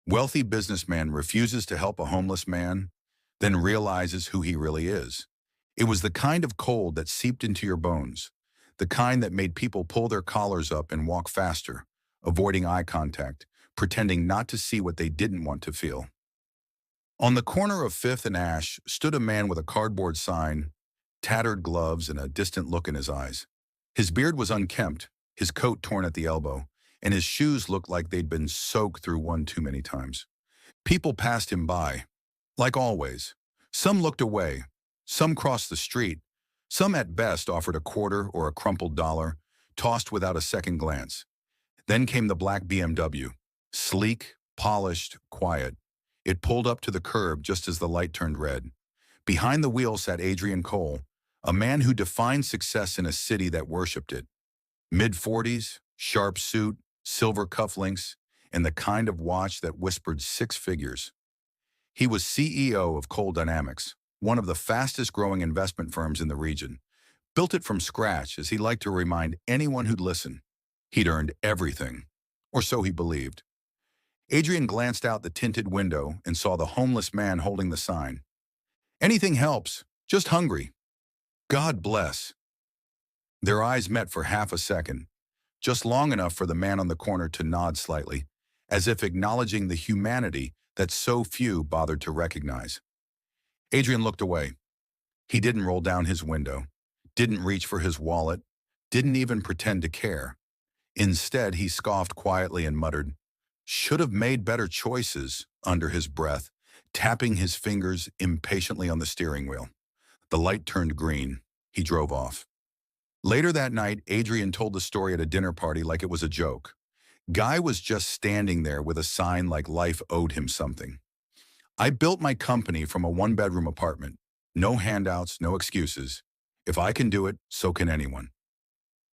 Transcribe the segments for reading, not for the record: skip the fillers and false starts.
Wealthy businessman refuses to help a homeless man, then realizes who he really is. It was the kind of cold that seeped into your bones, the kind that made people pull their collars up and walk faster, avoiding eye contact, pretending not to see what they didn't want to feel. On the corner of Fifth and Ash stood a man with a cardboard sign, tattered gloves, and a distant look in his eyes. His beard was unkempt, his coat torn at the elbow, and his shoes looked like they'd been soaked through one too many times. People passed him by, like always. Some looked away, some crossed the street, some at best offered a quarter or a crumpled dollar, tossed without a second glance. Then came the black BMW, sleek, polished, quiet. It pulled up to the curb just as the light turned red. Behind the wheel sat Adrian Cole, a man who defined success in a city that worshipped it. Mid-40s, sharp suit, silver cufflinks, and the kind of watch that whispered six figures. He was CEO of Cole Dynamics, one of the fastest-growing investment firms in the region. Built it from scratch, as he liked to remind anyone who'd listen. He'd earned everything, or so he believed. Adrian glanced out the tinted window and saw the homeless man holding the sign. "Anything helps, just hungry. God bless." Their eyes met for half a second, just long enough for the man on the corner to nod slightly, as if acknowledging the humanity that so few bothered to recognize. Adrian looked away. He didn't roll down his window, didn't reach for his wallet, didn't even pretend to care. Instead, he scoffed quietly and muttered, "Should have made better choices," under his breath, tapping his fingers impatiently on the steering wheel. The light turned green. He drove off. Later that night, Adrian told the story at a dinner party like it was a joke. Guy was just standing there with a sign like life owed him something. "I built my company from a one-bedroom apartment. No handouts, no excuses. If I can do it, so can anyone."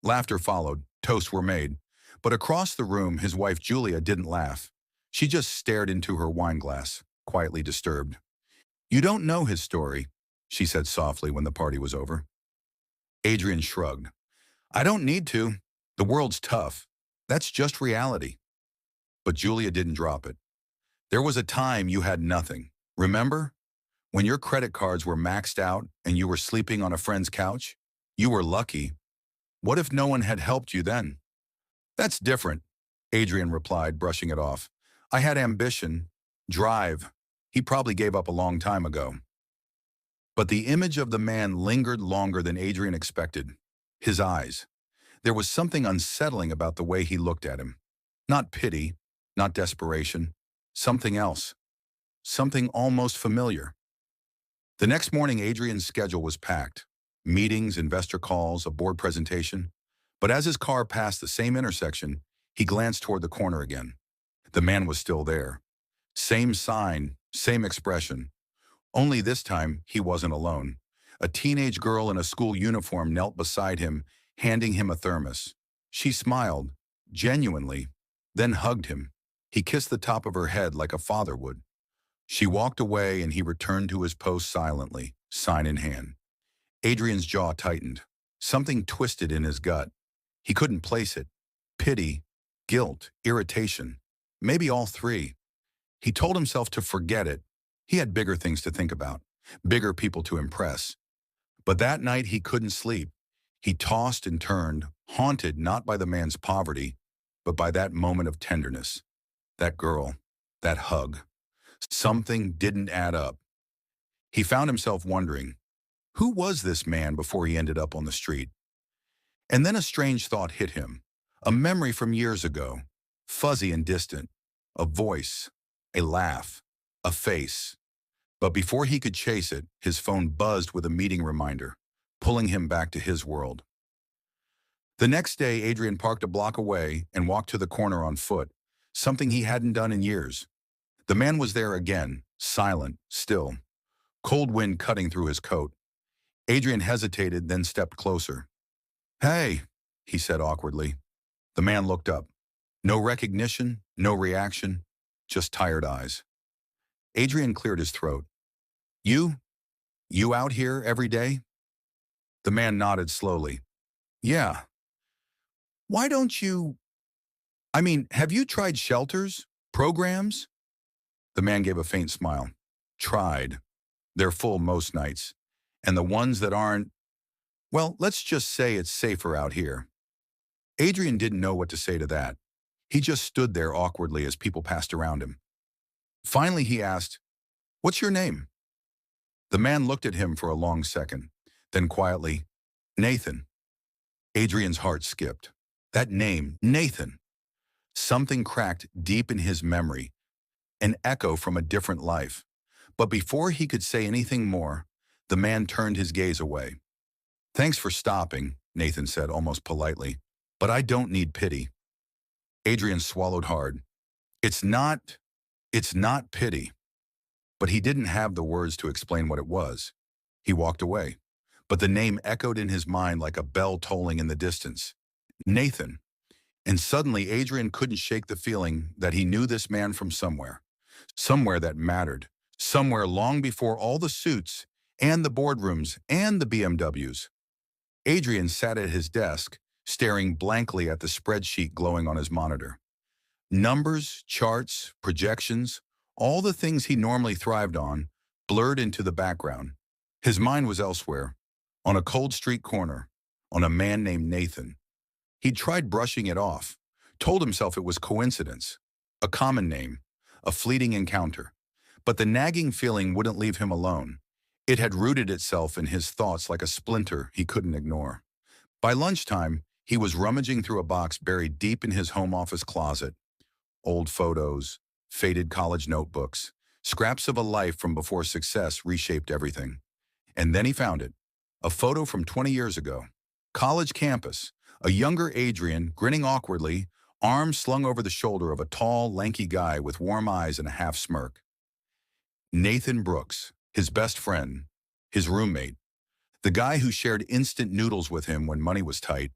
Laughter followed. Toasts were made. But across the room, his wife Julia didn't laugh. She just stared into her wine glass, quietly disturbed. "You don't know his story," she said softly when the party was over. Adrian shrugged. "I don't need to. The world's tough. That's just reality." But Julia didn't drop it. "There was a time you had nothing. Remember? When your credit cards were maxed out and you were sleeping on a friend's couch? You were lucky. What if no one had helped you then?" "That's different," Adrian replied, brushing it off. "I had ambition, drive. He probably gave up a long time ago." But the image of the man lingered longer than Adrian expected. His eyes. There was something unsettling about the way he looked at him. Not pity, not desperation. Something else. Something almost familiar. The next morning, Adrian's schedule was packed. Meetings, investor calls, a board presentation. But as his car passed the same intersection, he glanced toward the corner again. The man was still there. Same sign, same expression. Only this time, he wasn't alone. A teenage girl in a school uniform knelt beside him, handing him a thermos. She smiled, genuinely, then hugged him. He kissed the top of her head like a father would. She walked away and he returned to his post silently, sign in hand. Adrian's jaw tightened. Something twisted in his gut. He couldn't place it. Pity, guilt, irritation. Maybe all three. He told himself to forget it. He had bigger things to think about, bigger people to impress. But that night he couldn't sleep. He tossed and turned, haunted not by the man's poverty, but by that moment of tenderness. That girl, that hug. Something didn't add up. He found himself wondering, who was this man before he ended up on the street? And then a strange thought hit him, a memory from years ago, fuzzy and distant, a voice, a laugh, a face. But before he could chase it, his phone buzzed with a meeting reminder, pulling him back to his world. The next day, Adrian parked a block away and walked to the corner on foot, something he hadn't done in years. The man was there again, silent, still, cold wind cutting through his coat. Adrian hesitated, then stepped closer. "Hey," he said awkwardly. The man looked up. No recognition, no reaction, just tired eyes. Adrian cleared his throat. You? You out here every day?" The man nodded slowly. "Yeah." "Why don't you... have you tried shelters, programs? The man gave a faint smile. Tried. They're full most nights. And the ones that aren't, well, let's just say it's safer out here. Adrian didn't know what to say to that. He just stood there awkwardly as people passed around him. Finally, he asked, "What's your name?" The man looked at him for a long second, then quietly, "Nathan." Adrian's heart skipped. That name, Nathan. Something cracked deep in his memory, an echo from a different life. But before he could say anything more, the man turned his gaze away. "Thanks for stopping," Nathan said almost politely, "but I don't need pity." Adrian swallowed hard. It's not pity. But he didn't have the words to explain what it was. He walked away. But the name echoed in his mind like a bell tolling in the distance. Nathan. And suddenly Adrian couldn't shake the feeling that he knew this man from somewhere. Somewhere that mattered. Somewhere long before all the suits and the boardrooms and the BMWs. Adrian sat at his desk, staring blankly at the spreadsheet glowing on his monitor. Numbers, charts, projections, all the things he normally thrived on, blurred into the background. His mind was elsewhere, on a cold street corner, on a man named Nathan. He'd tried brushing it off, told himself it was coincidence, a common name, a fleeting encounter. But the nagging feeling wouldn't leave him alone. It had rooted itself in his thoughts like a splinter he couldn't ignore. By lunchtime, he was rummaging through a box buried deep in his home office closet. Old photos, faded college notebooks, scraps of a life from before success reshaped everything. And then he found it. A photo from 20 years ago. College campus. A younger Adrian, grinning awkwardly, arms slung over the shoulder of a tall, lanky guy with warm eyes and a half smirk. Nathan Brooks, his best friend, his roommate, the guy who shared instant noodles with him when money was tight,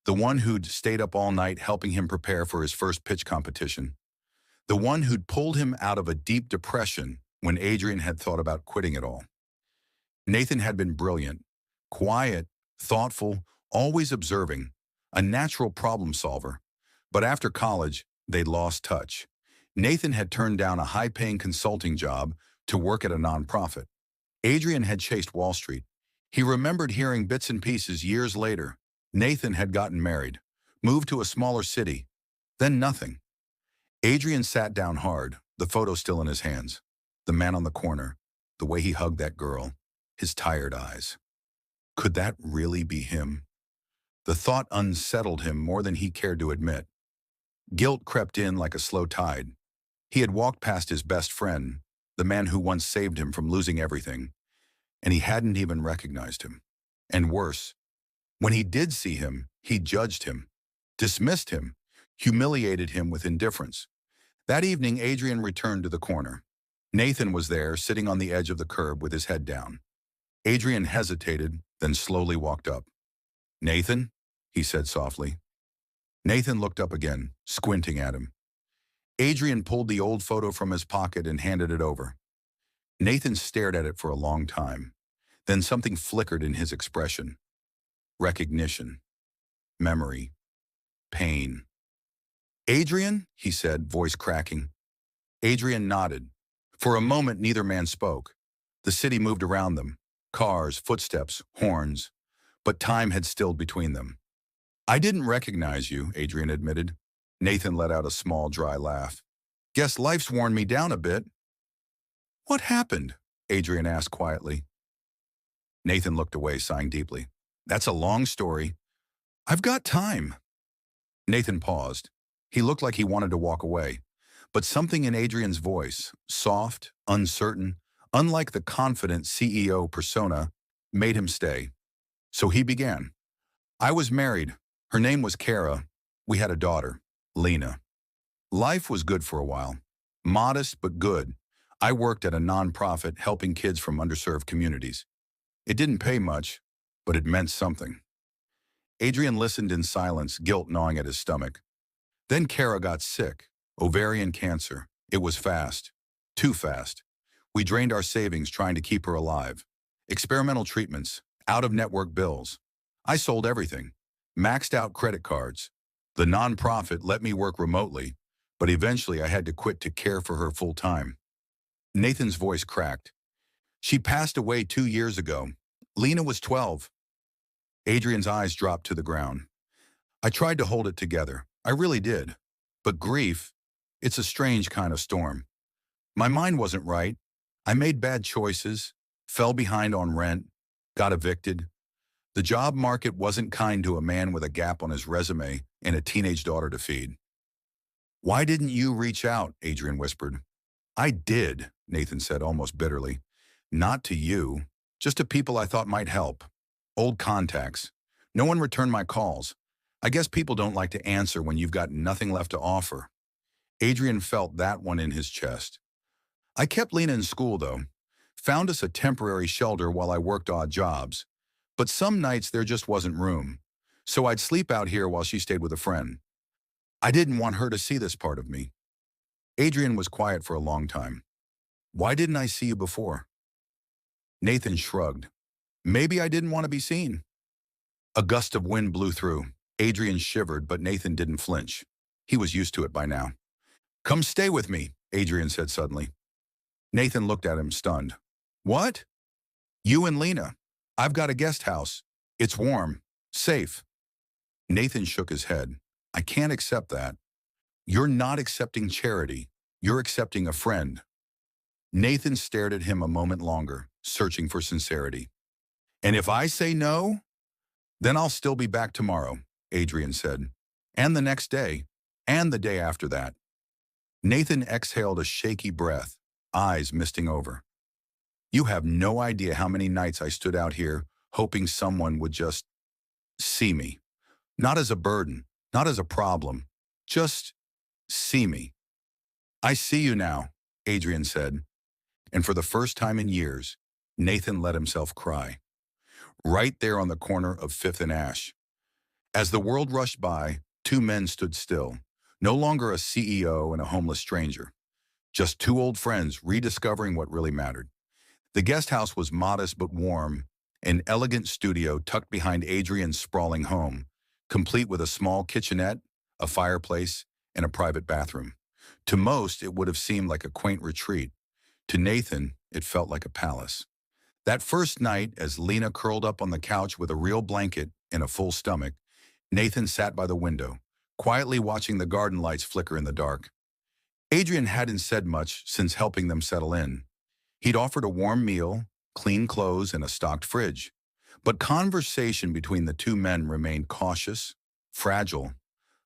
the one who'd stayed up all night helping him prepare for his first pitch competition, the one who'd pulled him out of a deep depression when Adrian had thought about quitting it all. Nathan had been brilliant, quiet, thoughtful, always observing, a natural problem solver. But after college, they'd lost touch. Nathan had turned down a high-paying consulting job to work at a nonprofit. Adrian had chased Wall Street. He remembered hearing bits and pieces years later. Nathan had gotten married, moved to a smaller city, then nothing. Adrian sat down hard, the photo still in his hands. The man on the corner, the way he hugged that girl, his tired eyes. Could that really be him? The thought unsettled him more than he cared to admit. Guilt crept in like a slow tide. He had walked past his best friend, the man who once saved him from losing everything, and he hadn't even recognized him. And worse, when he did see him, he judged him, dismissed him, humiliated him with indifference. That evening, Adrian returned to the corner. Nathan was there, sitting on the edge of the curb with his head down. Adrian hesitated, then slowly walked up. "Nathan?" he said softly. Nathan looked up again, squinting at him. Adrian pulled the old photo from his pocket and handed it over. Nathan stared at it for a long time. Then something flickered in his expression. Recognition. Memory. Pain. "Adrian?" he said, voice cracking. Adrian nodded. For a moment, neither man spoke. The city moved around them. Cars, footsteps, horns. But time had stilled between them. "I didn't recognize you," Adrian admitted. Nathan let out a small, dry laugh. "Guess life's worn me down a bit." "What happened?" Adrian asked quietly. Nathan looked away, sighing deeply. "That's a long story. I've got time." Nathan paused. He looked like he wanted to walk away. But something in Adrian's voice, soft, uncertain, unlike the confident CEO persona, made him stay. So he began. "I was married. Her name was Kara. We had a daughter, Lena. Life was good for a while. Modest but good. I worked at a nonprofit helping kids from underserved communities. It didn't pay much, but it meant something." Adrian listened in silence, guilt gnawing at his stomach. Then Kara got sick, ovarian cancer. It was fast, too fast. We drained our savings trying to keep her alive. Experimental treatments, out-of-network bills. I sold everything, maxed out credit cards. The nonprofit let me work remotely, but eventually I had to quit to care for her full-time. Nathan's voice cracked. She passed away 2 years ago. Lena was 12. Adrian's eyes dropped to the ground. I tried to hold it together. I really did. But grief, it's a strange kind of storm. My mind wasn't right. I made bad choices, fell behind on rent, got evicted. The job market wasn't kind to a man with a gap on his resume and a teenage daughter to feed. Why didn't you reach out? Adrian whispered. I did, Nathan said almost bitterly. Not to you, just to people I thought might help. Old contacts. No one returned my calls. I guess people don't like to answer when you've got nothing left to offer. Adrian felt that one in his chest. I kept Lena in school, though. Found us a temporary shelter while I worked odd jobs. But some nights there just wasn't room. So I'd sleep out here while she stayed with a friend. I didn't want her to see this part of me. Adrian was quiet for a long time. Why didn't I see you before? Nathan shrugged. Maybe I didn't want to be seen. A gust of wind blew through. Adrian shivered, but Nathan didn't flinch. He was used to it by now. Come stay with me, Adrian said suddenly. Nathan looked at him, stunned. What? You and Lena. I've got a guest house. It's warm, safe. Nathan shook his head. I can't accept that. You're not accepting charity. You're accepting a friend. Nathan stared at him a moment longer, searching for sincerity. And if I say no, then I'll still be back tomorrow, Adrian said. And the next day, and the day after that. Nathan exhaled a shaky breath, eyes misting over. You have no idea how many nights I stood out here hoping someone would just see me. Not as a burden, not as a problem, just see me. I see you now, Adrian said. And for the first time in years, Nathan let himself cry. Right there on the corner of 5th and Ash. As the world rushed by, two men stood still, no longer a CEO and a homeless stranger. Just two old friends rediscovering what really mattered. The guest house was modest but warm, an elegant studio tucked behind Adrian's sprawling home, complete with a small kitchenette, a fireplace, and a private bathroom. To most, it would have seemed like a quaint retreat. To Nathan, it felt like a palace. That first night, as Lena curled up on the couch with a real blanket and a full stomach, Nathan sat by the window, quietly watching the garden lights flicker in the dark. Adrian hadn't said much since helping them settle in. He'd offered a warm meal, clean clothes, and a stocked fridge. But conversation between the two men remained cautious, fragile,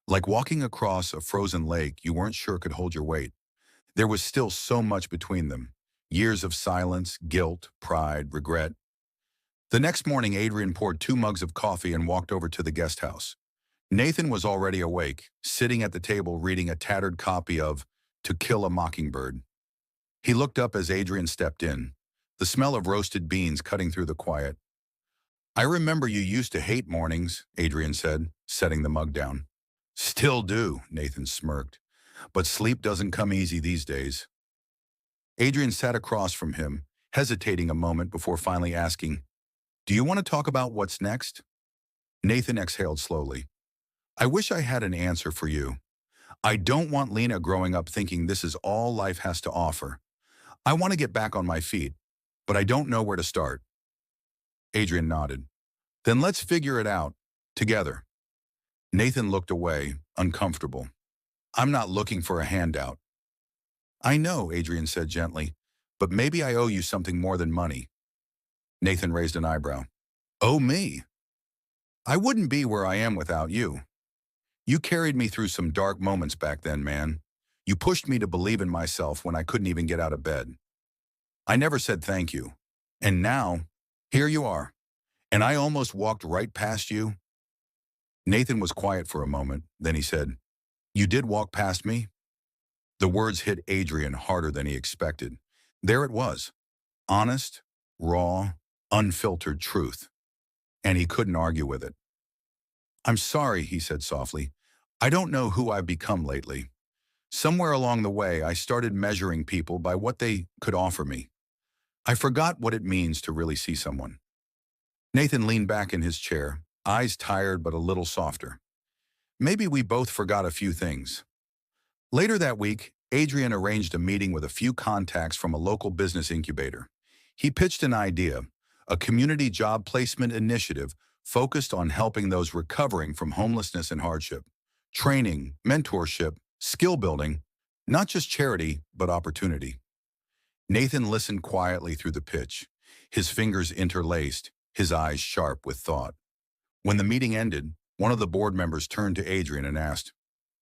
like walking across a frozen lake you weren't sure could hold your weight. There was still so much between them. Years of silence, guilt, pride, regret. The next morning, Adrian poured 2 mugs of coffee and walked over to the guest house. Nathan was already awake, sitting at the table reading a tattered copy of To Kill a Mockingbird. He looked up as Adrian stepped in, the smell of roasted beans cutting through the quiet. I remember you used to hate mornings, Adrian said, setting the mug down. Still do, Nathan smirked. But sleep doesn't come easy these days. Adrian sat across from him, hesitating a moment before finally asking, Do you want to talk about what's next? Nathan exhaled slowly. I wish I had an answer for you. I don't want Lena growing up thinking this is all life has to offer. I want to get back on my feet, but I don't know where to start. Adrian nodded. Then let's figure it out, together. Nathan looked away, uncomfortable. I'm not looking for a handout. I know, Adrian said gently, but maybe I owe you something more than money. Nathan raised an eyebrow. Oh, me? I wouldn't be where I am without you. You carried me through some dark moments back then, man. You pushed me to believe in myself when I couldn't even get out of bed. I never said thank you. And now, here you are. And I almost walked right past you. Nathan was quiet for a moment, then he said, You did walk past me? The words hit Adrian harder than he expected. There it was. Honest, raw, unfiltered truth. And he couldn't argue with it. I'm sorry, he said softly. I don't know who I've become lately. Somewhere along the way, I started measuring people by what they could offer me. I forgot what it means to really see someone. Nathan leaned back in his chair, eyes tired but a little softer. Maybe we both forgot a few things. Later that week, Adrian arranged a meeting with a few contacts from a local business incubator. He pitched an idea, a community job placement initiative focused on helping those recovering from homelessness and hardship. Training, mentorship, skill building, not just charity, but opportunity. Nathan listened quietly through the pitch, his fingers interlaced, his eyes sharp with thought. When the meeting ended, one of the board members turned to Adrian and asked,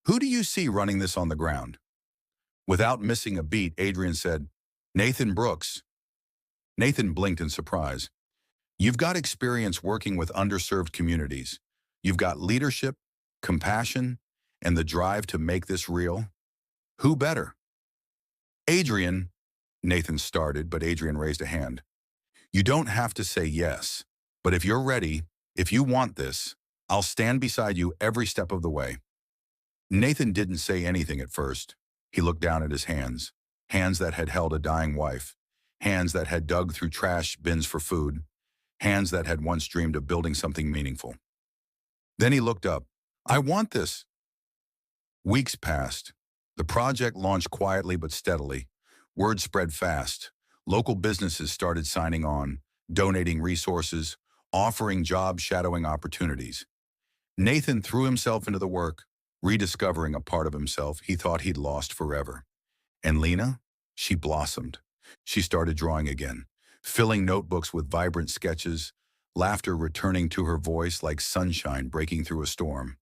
"Who do you see running this on the ground?" Without missing a beat, Adrian said, "Nathan Brooks." Nathan blinked in surprise. "You've got experience working with underserved communities. You've got leadership, compassion, and the drive to make this real. Who better?" "Adrian," Nathan started, but Adrian raised a hand. "You don't have to say yes, but if you're ready, if you want this, I'll stand beside you every step of the way." Nathan didn't say anything at first. He looked down at his hands, hands that had held a dying wife, hands that had dug through trash bins for food, hands that had once dreamed of building something meaningful. Then he looked up. "I want this." Weeks passed. The project launched quietly but steadily. Word spread fast. Local businesses started signing on, donating resources, offering job shadowing opportunities. Nathan threw himself into the work, rediscovering a part of himself he thought he'd lost forever. And Lena? She blossomed. She started drawing again, filling notebooks with vibrant sketches, laughter returning to her voice like sunshine breaking through a storm.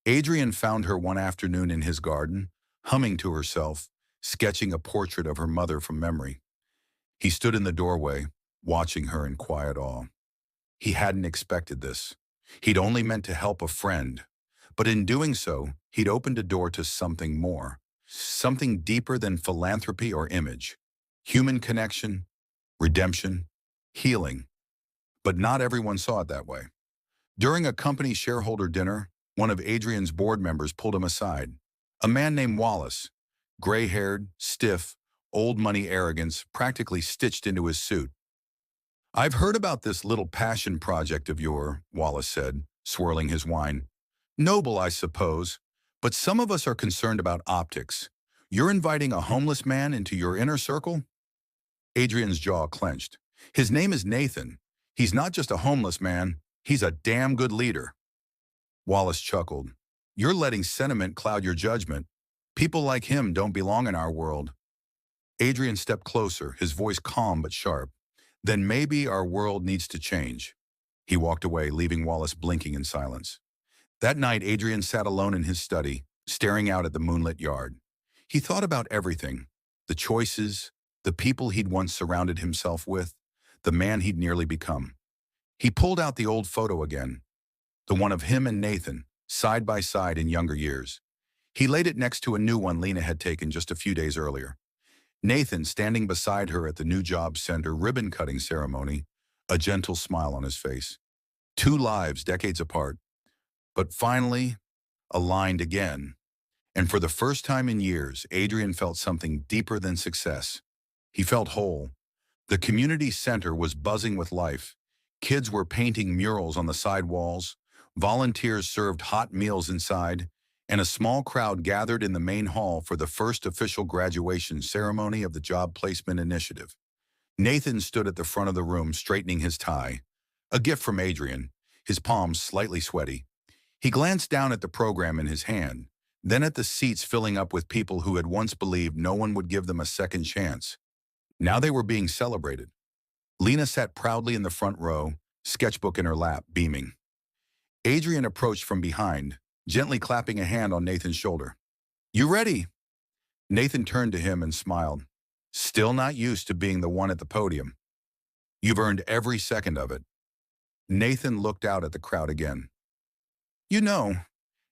Adrian found her one afternoon in his garden, humming to herself, sketching a portrait of her mother from memory. He stood in the doorway, watching her in quiet awe. He hadn't expected this. He'd only meant to help a friend. But in doing so, he'd opened a door to something more, something deeper than philanthropy or image. Human connection, redemption, healing. But not everyone saw it that way. During a company shareholder dinner, one of Adrian's board members pulled him aside. A man named Wallace, gray-haired, stiff, old money arrogance practically stitched into his suit. "I've heard about this little passion project of yours," Wallace said, swirling his wine. "Noble, I suppose, but some of us are concerned about optics. You're inviting a homeless man into your inner circle?" Adrian's jaw clenched. "His name is Nathan. He's not just a homeless man, he's a damn good leader." Wallace chuckled. "You're letting sentiment cloud your judgment. People like him don't belong in our world." Adrian stepped closer, his voice calm but sharp. "Then maybe our world needs to change." He walked away, leaving Wallace blinking in silence. That night, Adrian sat alone in his study, staring out at the moonlit yard. He thought about everything, the choices, the people he'd once surrounded himself with, the man he'd nearly become. He pulled out the old photo again, the one of him and Nathan, side by side in younger years. He laid it next to a new one Lena had taken just a few days earlier. Nathan standing beside her at the new job center ribbon-cutting ceremony, a gentle smile on his face. Two lives decades apart, but finally aligned again. And for the first time in years, Adrian felt something deeper than success. He felt whole. The community center was buzzing with life. Kids were painting murals on the side walls, volunteers served hot meals inside, and a small crowd gathered in the main hall for the first official graduation ceremony of the Job Placement Initiative. Nathan stood at the front of the room straightening his tie, a gift from Adrian, his palms slightly sweaty. He glanced down at the program in his hand, then at the seats filling up with people who had once believed no one would give them a second chance. Now they were being celebrated. Lena sat proudly in the front row, sketchbook in her lap, beaming. Adrian approached from behind, gently clapping a hand on Nathan's shoulder. "You ready?" Nathan turned to him and smiled. "Still not used to being the one at the podium." "You've earned every second of it." Nathan looked out at the crowd again. "You know,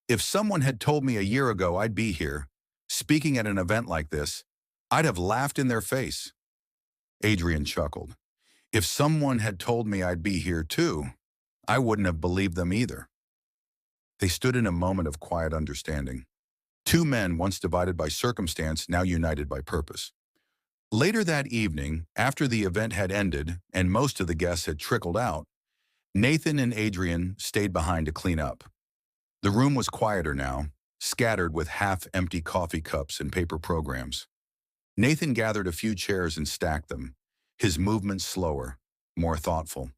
if someone had told me a year ago I'd be here, speaking at an event like this, I'd have laughed in their face." Adrian chuckled. "If someone had told me I'd be here too, I wouldn't have believed them either." They stood in a moment of quiet understanding. Two men once divided by circumstance, now united by purpose. Later that evening, after the event had ended and most of the guests had trickled out, Nathan and Adrian stayed behind to clean up. The room was quieter now, scattered with half-empty coffee cups and paper programs. Nathan gathered a few chairs and stacked them, his movements slower, more thoughtful.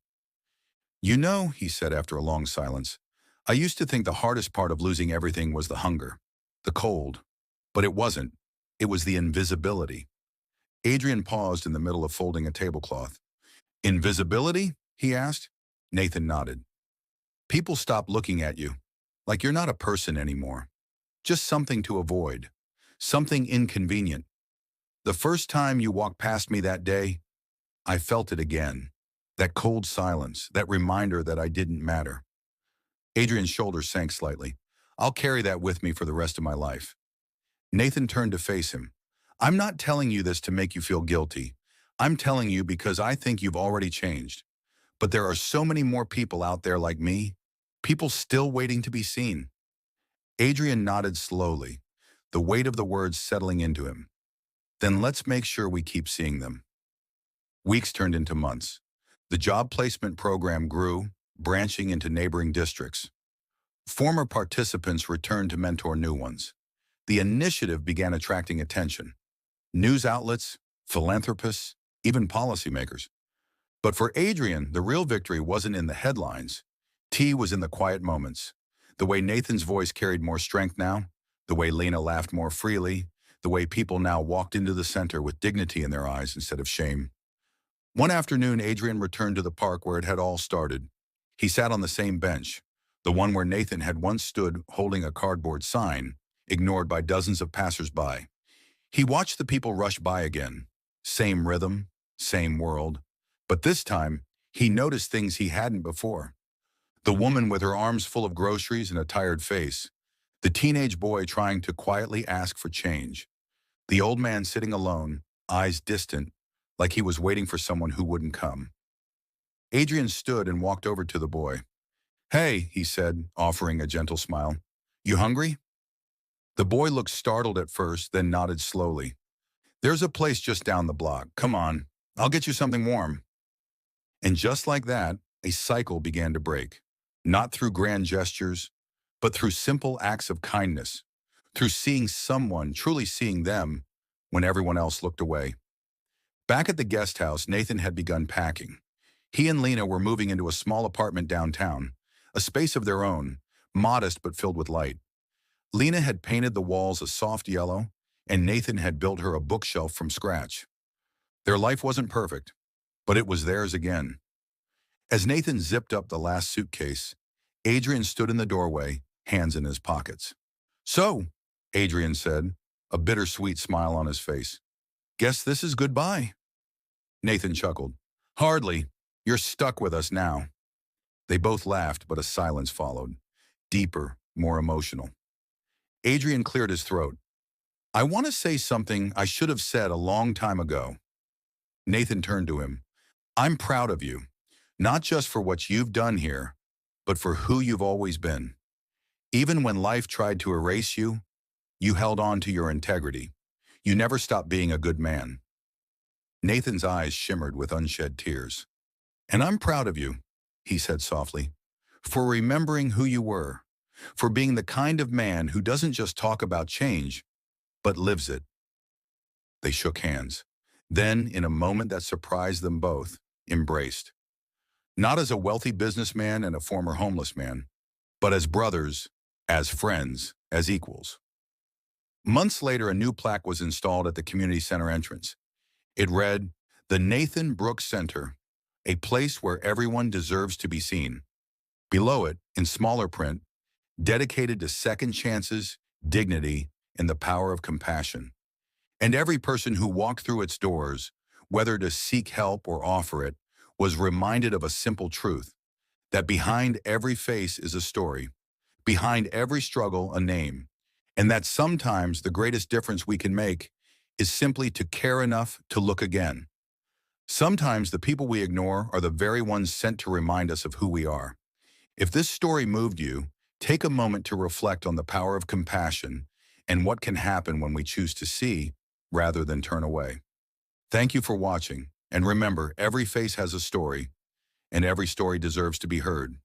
"You know," he said after a long silence, "I used to think the hardest part of losing everything was the hunger, the cold. But it wasn't. It was the invisibility." Adrian paused in the middle of folding a tablecloth. "Invisibility?" he asked. Nathan nodded. "People stop looking at you, like you're not a person anymore. Just something to avoid, something inconvenient. The first time you walked past me that day, I felt it again. That cold silence, that reminder that I didn't matter." Adrian's shoulders sank slightly. "I'll carry that with me for the rest of my life." Nathan turned to face him. "I'm not telling you this to make you feel guilty. I'm telling you because I think you've already changed. But there are so many more people out there like me, people still waiting to be seen." Adrian nodded slowly, the weight of the words settling into him. "Then let's make sure we keep seeing them." Weeks turned into months. The job placement program grew, branching into neighboring districts. Former participants returned to mentor new ones. The initiative began attracting attention. News outlets, philanthropists, even policymakers. But for Adrian, the real victory wasn't in the headlines. T was in the quiet moments. The way Nathan's voice carried more strength now, the way Lena laughed more freely, the way people now walked into the center with dignity in their eyes instead of shame. One afternoon, Adrian returned to the park where it had all started. He sat on the same bench, the one where Nathan had once stood holding a cardboard sign, ignored by dozens of passers-by. He watched the people rush by again. Same rhythm, same world. But this time, he noticed things he hadn't before. The woman with her arms full of groceries and a tired face. The teenage boy trying to quietly ask for change. The old man sitting alone, eyes distant, like he was waiting for someone who wouldn't come. Adrian stood and walked over to the boy. "Hey," he said, offering a gentle smile. "You hungry?" The boy looked startled at first, then nodded slowly. "There's a place just down the block. Come on, I'll get you something warm." And just like that, a cycle began to break. Not through grand gestures, but through simple acts of kindness. Through seeing someone, truly seeing them, when everyone else looked away. Back at the guest house, Nathan had begun packing. He and Lena were moving into a small apartment downtown, a space of their own, modest but filled with light. Lena had painted the walls a soft yellow, and Nathan had built her a bookshelf from scratch. Their life wasn't perfect, but it was theirs again. As Nathan zipped up the last suitcase, Adrian stood in the doorway, hands in his pockets. "So," Adrian said, a bittersweet smile on his face, "guess this is goodbye." Nathan chuckled. "Hardly. You're stuck with us now." They both laughed, but a silence followed, deeper, more emotional. Adrian cleared his throat. "I want to say something I should have said a long time ago." Nathan turned to him. "I'm proud of you, not just for what you've done here, but for who you've always been. Even when life tried to erase you, you held on to your integrity. You never stopped being a good man." Nathan's eyes shimmered with unshed tears. "And I'm proud of you," he said softly, "for remembering who you were, for being the kind of man who doesn't just talk about change, but lives it." They shook hands. Then, in a moment that surprised them both, embraced. Not as a wealthy businessman and a former homeless man, but as brothers, as friends, as equals. Months later, a new plaque was installed at the community center entrance. It read, "The Nathan Brooks Center, a place where everyone deserves to be seen." Below it, in smaller print, "Dedicated to second chances, dignity, and the power of compassion." And every person who walked through its doors, whether to seek help or offer it, was reminded of a simple truth, that behind every face is a story, behind every struggle a name, and that sometimes the greatest difference we can make is simply to care enough to look again. Sometimes the people we ignore are the very ones sent to remind us of who we are. If this story moved you, take a moment to reflect on the power of compassion and what can happen when we choose to see rather than turn away. Thank you for watching, and remember, every face has a story, and every story deserves to be heard.